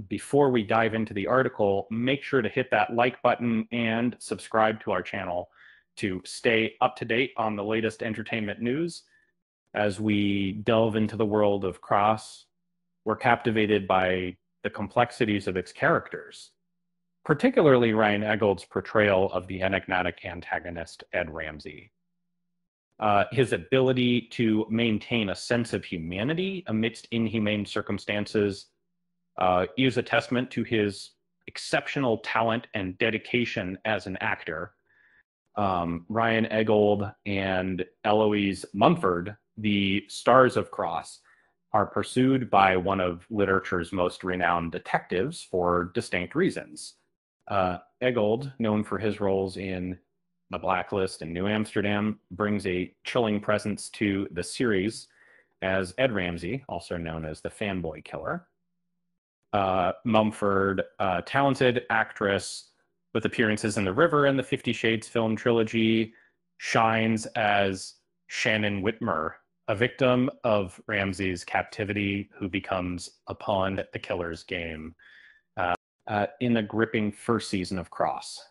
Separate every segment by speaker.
Speaker 1: Before we dive into the article, make sure to hit that like button and subscribe to our channel to stay up to date on the latest entertainment news. As we delve into the world of Cross, we're captivated by the complexities of its characters, particularly Ryan Eggold's portrayal of the enigmatic antagonist Ed Ramsey. His ability to maintain a sense of humanity amidst inhumane circumstances is a testament to his exceptional talent and dedication as an actor. Ryan Eggold and Eloise Mumford, the stars of Cross, are pursued by one of literature's most renowned detectives for distinct reasons. Eggold, known for his roles in The Blacklist and New Amsterdam, brings a chilling presence to the series as Ed Ramsey, also known as the Fanboy Killer. Mumford, a talented actress with appearances in The River and the 50 Shades film trilogy, shines as Shannon Whitmer, a victim of Ramsey's captivity who becomes a pawn at the killer's game. In the gripping first season of Cross,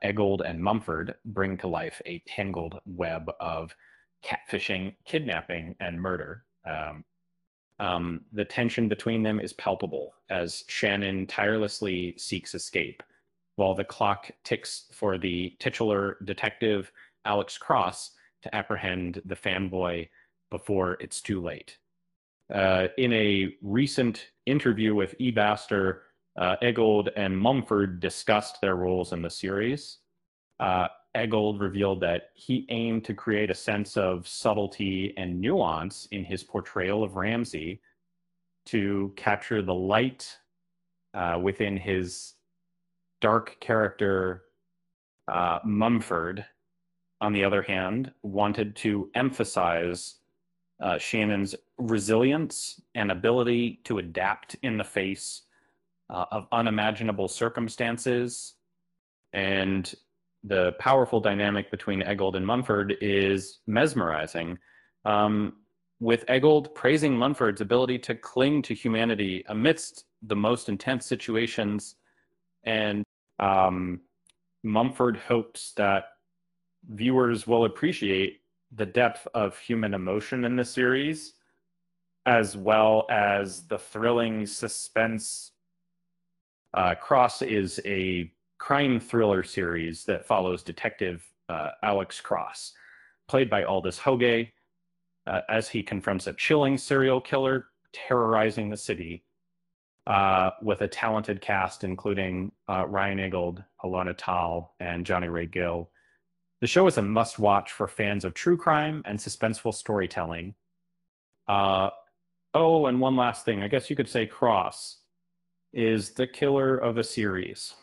Speaker 1: Eggold and Mumford bring to life a tangled web of catfishing, kidnapping, and murder. The tension between them is palpable as Shannon tirelessly seeks escape, while the clock ticks for the titular detective Alex Cross to apprehend the fanboy before it's too late. In a recent interview with eBaster, Eggold and Mumford discussed their roles in the series. Eggold revealed that he aimed to create a sense of subtlety and nuance in his portrayal of Ramsey to capture the light within his dark character. Mumford, on the other hand, wanted to emphasize Shannon's resilience and ability to adapt in the face of unimaginable circumstances. And the powerful dynamic between Eggold and Mumford is mesmerizing, with Eggold praising Mumford's ability to cling to humanity amidst the most intense situations. And Mumford hopes that viewers will appreciate the depth of human emotion in the series, as well as the thrilling suspense. Cross is a crime thriller series that follows Detective Alex Cross, played by Aldous Hoge, as he confronts a chilling serial killer terrorizing the city, with a talented cast including Ryan Eggold, Alana Tal, and Johnny Ray Gill. The show is a must-watch for fans of true crime and suspenseful storytelling. Oh, and one last thing. I guess you could say Cross is the killer of a series.